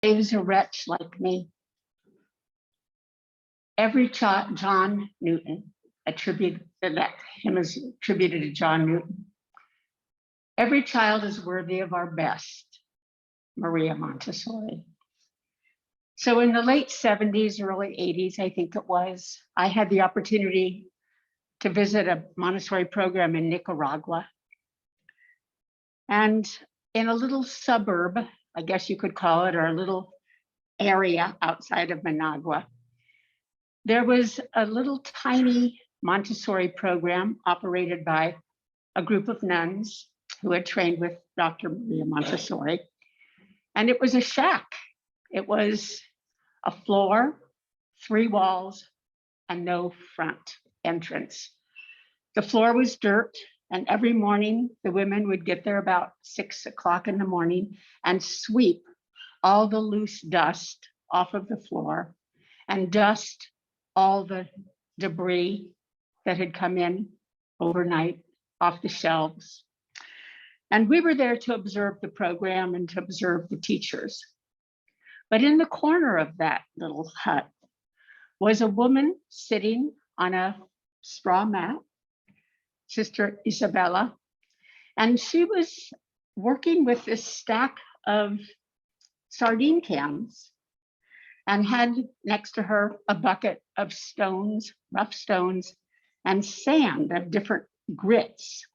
saves a wretch like me. Every John Newton attributed that hymn is attributed to John Newton. Every child is worthy of our best, Maria Montessori. So in the late 70s, early 80s, I think it was, I had the opportunity to visit a Montessori program in Nicaragua. And in a little suburb, I guess you could call it, or a little area outside of Managua, there was a little tiny Montessori program operated by a group of nuns who had trained with Dr. Maria Montessori. And it was a shack. It was a floor, 3 walls, and no front entrance. The floor was dirt, and every morning the women would get there about 6 o'clock in the morning and sweep all the loose dust off of the floor and dust all the debris that had come in overnight off the shelves. And we were there to observe the program and to observe the teachers. But in the corner of that little hut was a woman sitting on a straw mat, Sister Isabella, and she was working with this stack of sardine cans and had next to her a bucket of stones, rough stones, and sand of different grits.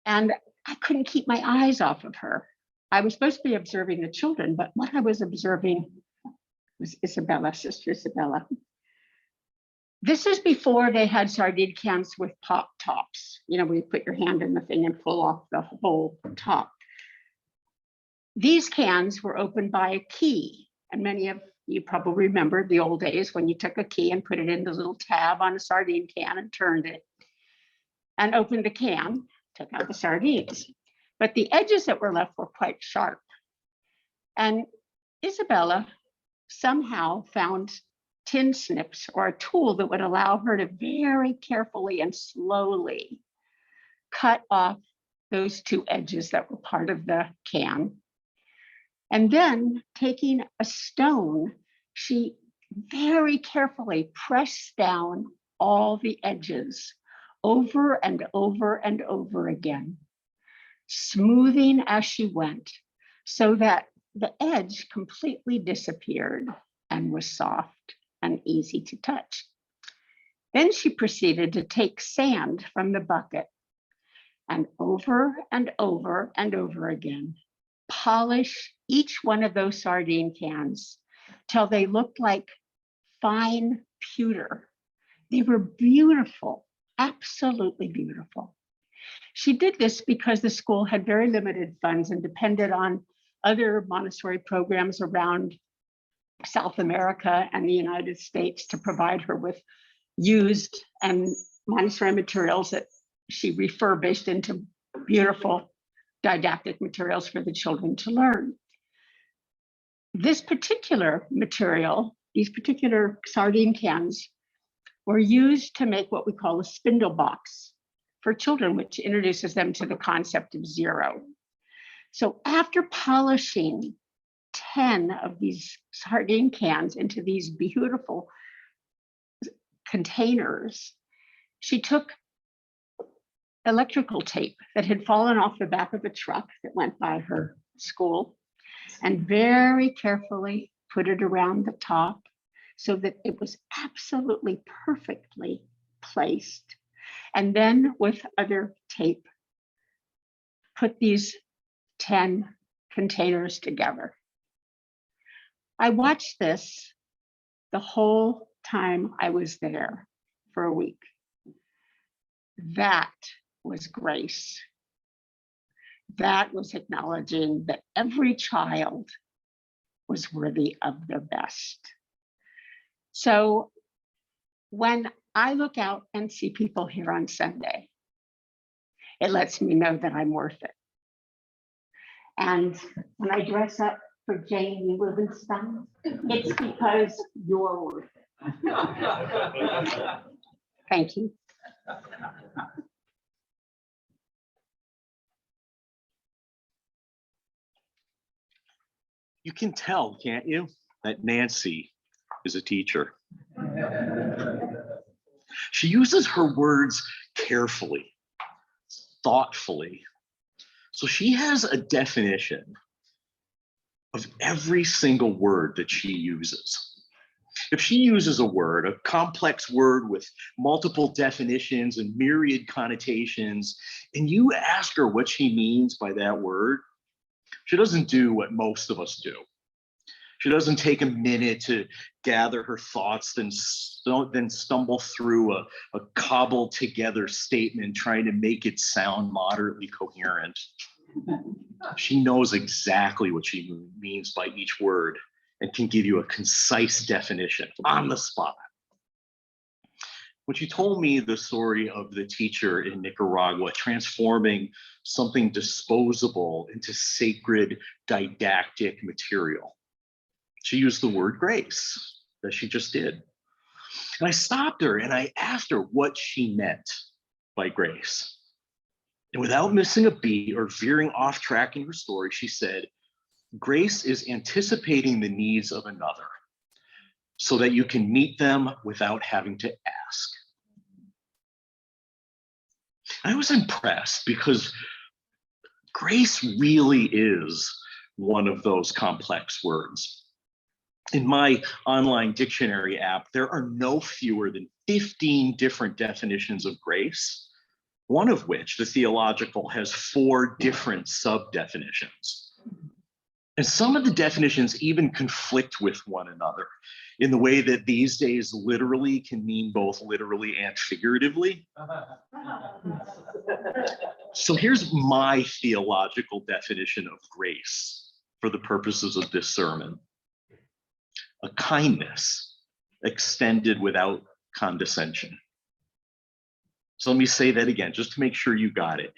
And I couldn't keep my eyes off of her. I was supposed to be observing the children, but what I was observing was Isabella, Sister Isabella. This is before they had sardine cans with pop tops, you know, where you put your hand in the thing and pull off the whole top. These cans were opened by a key, and many of you probably remember the old days when you took a key and put it in the little tab on a sardine can and turned it and opened the can, took out the sardines. But the edges that were left were quite sharp. And Isabella somehow found tin snips or a tool that would allow her to very carefully and slowly cut off those 2 edges that were part of the can. And then taking a stone, she very carefully pressed down all the edges over and over and over again, smoothing as she went so that the edge completely disappeared and was soft and easy to touch. Then she proceeded to take sand from the bucket and over and over and over again, polish each one of those sardine cans till they looked like fine pewter. They were beautiful, absolutely beautiful. She did this because the school had very limited funds and depended on other Montessori programs around South America and the United States to provide her with used and Montessori materials that she refurbished into beautiful didactic materials for the children to learn. This particular material, these particular sardine cans, were used to make what we call a spindle box for children, which introduces them to the concept of zero. So after polishing 10 of these sardine cans into these beautiful containers, she took electrical tape that had fallen off the back of a truck that went by her school and very carefully put it around the top so that it was absolutely perfectly placed. And then with other tape, put these 10 containers together. I watched this the whole time I was there for a week. That was grace. That was acknowledging that every child was worthy of their best. So when I look out and see people here on Sunday, it lets me know that I'm worth it. And when I dress up for Jane Rubenstein, it's because you're worth it. Thank you. You can tell, can't you, that Nancy is a teacher. She uses her words carefully, thoughtfully. So she has a definition of every single word that she uses. If she uses a word, a complex word with multiple definitions and myriad connotations, and you ask her what she means by that word, she doesn't do what most of us do. She doesn't take a minute to gather her thoughts, then stumble through a cobbled together statement trying to make it sound moderately coherent. She knows exactly what she means by each word and can give you a concise definition on the spot. When she told me the story of the teacher in Nicaragua transforming something disposable into sacred didactic material, she used the word grace, that she just did. And I stopped her and I asked her what she meant by grace. And without missing a beat or veering off track in her story, she said, grace is anticipating the needs of another so that you can meet them without having to ask. I was impressed because grace really is one of those complex words. In my online dictionary app, there are no fewer than 15 different definitions of grace, one of which, the theological, has 4 different sub-definitions. And some of the definitions even conflict with one another in the way that these days literally can mean both literally and figuratively. So here's my theological definition of grace for the purposes of this sermon. A kindness extended without condescension. So let me say that again, just to make sure you got it.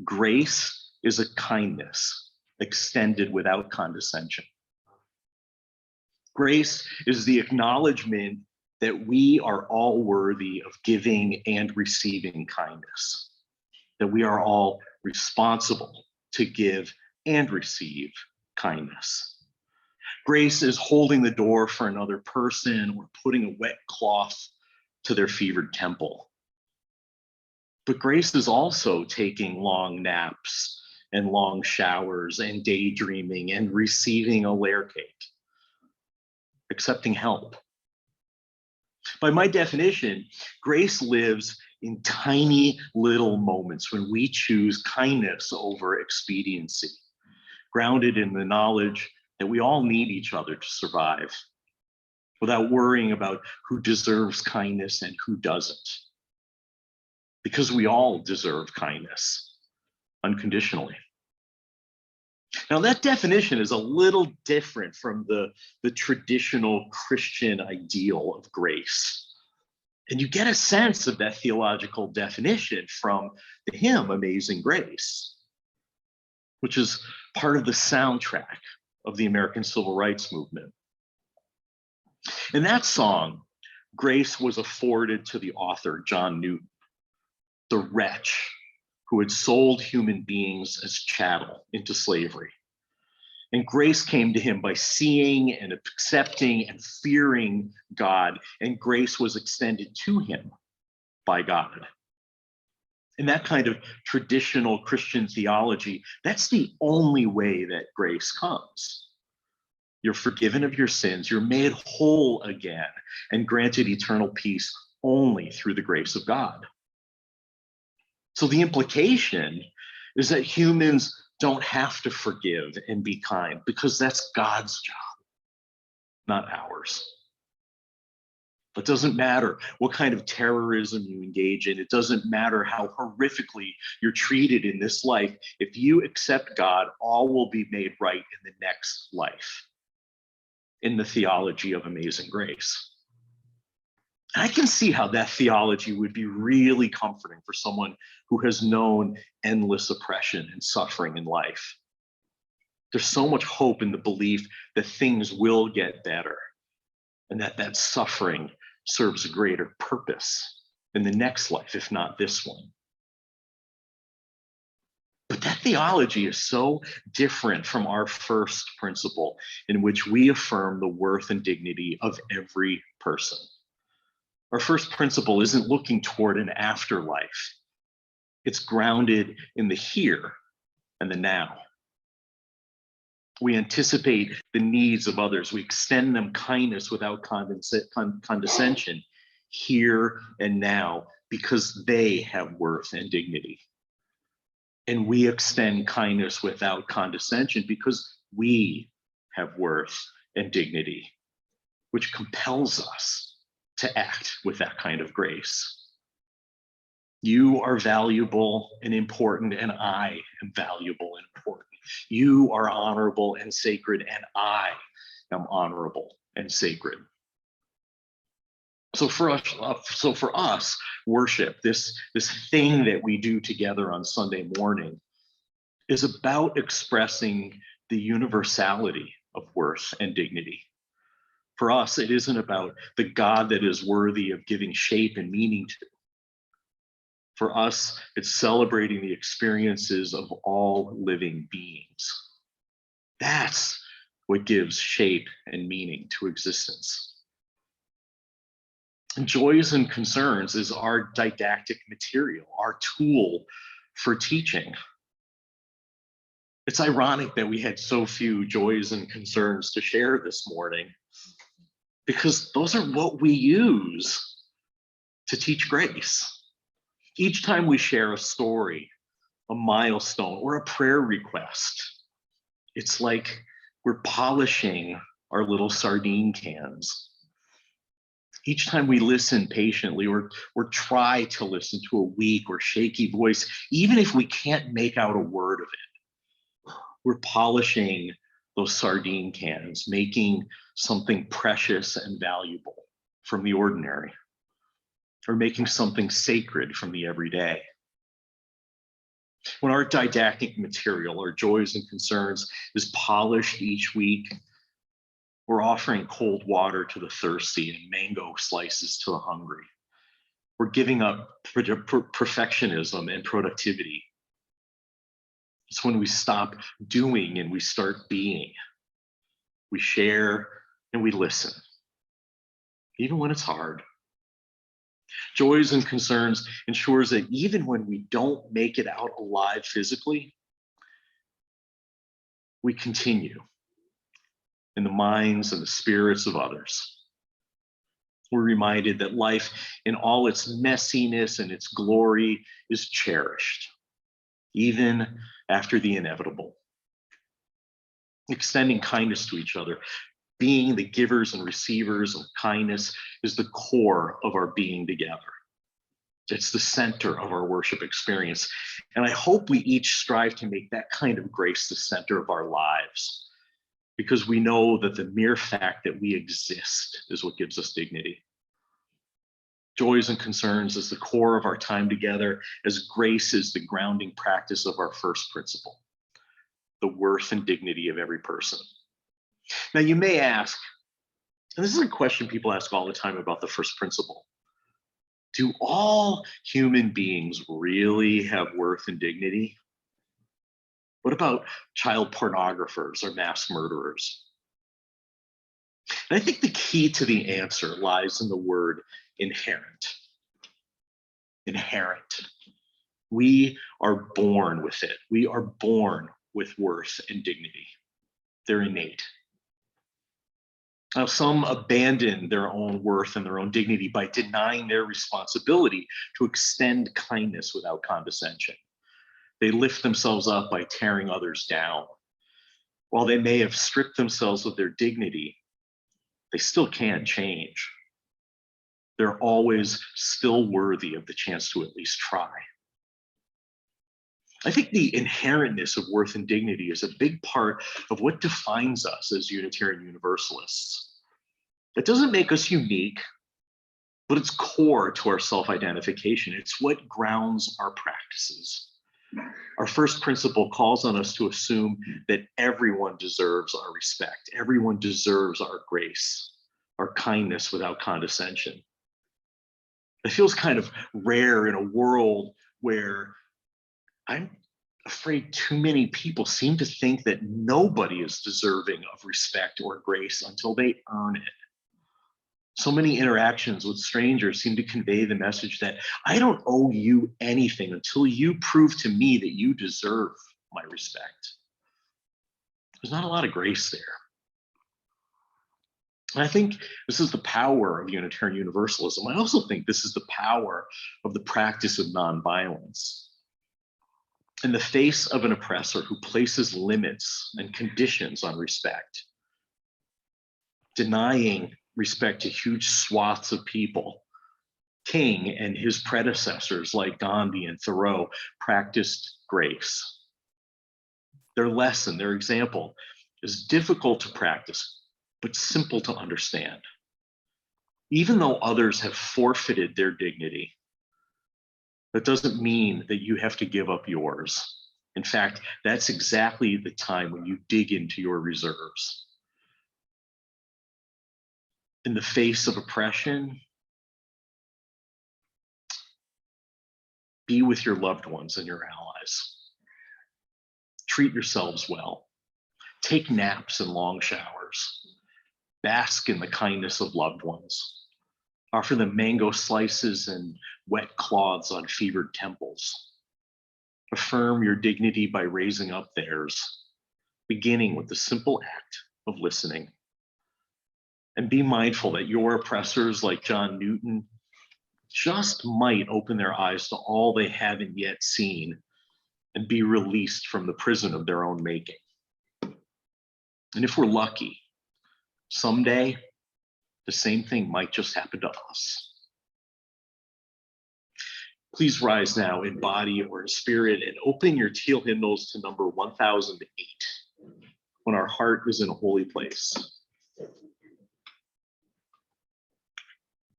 Grace is a kindness extended without condescension. Grace is the acknowledgement that we are all worthy of giving and receiving kindness, that we are all responsible to give and receive kindness. Grace is holding the door for another person or putting a wet cloth to their fevered temple. But grace is also taking long naps and long showers and daydreaming and receiving a layer cake, accepting help. By my definition, grace lives in tiny little moments when we choose kindness over expediency, grounded in the knowledge that we all need each other to survive, without worrying about who deserves kindness and who doesn't. Because we all deserve kindness unconditionally. Now, that definition is a little different from the traditional Christian ideal of grace. And you get a sense of that theological definition from the hymn Amazing Grace, which is part of the soundtrack of the American Civil Rights Movement. In that song, grace was afforded to the author, John Newton, the wretch who had sold human beings as chattel into slavery. And grace came to him by seeing and accepting and fearing God, and grace was extended to him by God. In that kind of traditional Christian theology, that's the only way that grace comes. You're forgiven of your sins, you're made whole again, and granted eternal peace only through the grace of God. So the implication is that humans don't have to forgive and be kind because that's God's job, not ours. It doesn't matter what kind of terrorism you engage in. It doesn't matter how horrifically you're treated in this life. If you accept God, all will be made right in the next life, in the theology of amazing grace. And I can see how that theology would be really comforting for someone who has known endless oppression and suffering in life. There's so much hope in the belief that things will get better and that suffering serves a greater purpose in the next life, if not this one. But that theology is so different from our first principle, in which we affirm the worth and dignity of every person. Our first principle isn't looking toward an afterlife. It's grounded in the here and the now. We anticipate the needs of others. We extend them kindness without condescension here and now, because they have worth and dignity. And we extend kindness without condescension because we have worth and dignity, which compels us to act with that kind of grace. You are valuable and important, and I am valuable and important. You are honorable and sacred, and I am honorable and sacred. So for us, worship, this thing that we do together on Sunday morning, is about expressing the universality of worth and dignity. For us, it isn't about the God that is worthy of giving shape and meaning to. For us, it's celebrating the experiences of all living beings. That's what gives shape and meaning to existence. Joys and concerns is our didactic material, our tool for teaching. It's ironic that we had so few joys and concerns to share this morning, because those are what we use to teach grace. Each time we share a story, a milestone, or a prayer request, it's like we're polishing our little sardine cans. Each time we listen patiently or try to listen to a weak or shaky voice, even if we can't make out a word of it, we're polishing those sardine cans, making something precious and valuable from the ordinary, or making something sacred from the everyday. When our didactic material, our joys and concerns, is polished each week, we're offering cold water to the thirsty and mango slices to the hungry. We're giving up perfectionism and productivity. It's when we stop doing and we start being. We share and we listen, even when it's hard. Joys and concerns ensures that even when we don't make it out alive physically, we continue in the minds and the spirits of others. We're reminded that life in all its messiness and its glory is cherished, even after the inevitable. Extending kindness to each other, being the givers and receivers of kindness, is the core of our being together. It's the center of our worship experience. And I hope we each strive to make that kind of grace the center of our lives, because we know that the mere fact that we exist is what gives us dignity. Joys and concerns is the core of our time together, as grace is the grounding practice of our first principle, the worth and dignity of every person. Now you may ask, and this is a question people ask all the time about the first principle, do all human beings really have worth and dignity? What about child pornographers or mass murderers? And I think the key to the answer lies in the word inherent. Inherent. We are born with it. We are born with worth and dignity. They're innate. Now, some abandon their own worth and their own dignity by denying their responsibility to extend kindness without condescension. They lift themselves up by tearing others down. While they may have stripped themselves of their dignity, they still can't change. They're always still worthy of the chance to at least try. I think the inherentness of worth and dignity is a big part of what defines us as Unitarian Universalists. It doesn't make us unique, but it's core to our self-identification. It's what grounds our practices. Our first principle calls on us to assume that everyone deserves our respect. Everyone deserves our grace, our kindness without condescension. It feels kind of rare in a world where I'm afraid too many people seem to think that nobody is deserving of respect or grace until they earn it. So many interactions with strangers seem to convey the message that I don't owe you anything until you prove to me that you deserve my respect. There's not a lot of grace there. And I think this is the power of Unitarian Universalism. I also think this is the power of the practice of nonviolence. In the face of an oppressor who places limits and conditions on respect, denying respect to huge swaths of people, King and his predecessors like Gandhi and Thoreau practiced grace. Their lesson, their example is difficult to practice, but simple to understand. Even though others have forfeited their dignity, that doesn't mean that you have to give up yours. In fact, that's exactly the time when you dig into your reserves. In the face of oppression, be with your loved ones and your allies. Treat yourselves well. Take naps and long showers. Bask in the kindness of loved ones. Offer them mango slices and wet cloths on fevered temples. Affirm your dignity by raising up theirs, beginning with the simple act of listening. And be mindful that your oppressors, like John Newton, just might open their eyes to all they haven't yet seen and be released from the prison of their own making. And if we're lucky, someday, the same thing might just happen to us. Please rise now in body or in spirit and open your teal hymnals to number 1008, When Our Heart is in a Holy Place.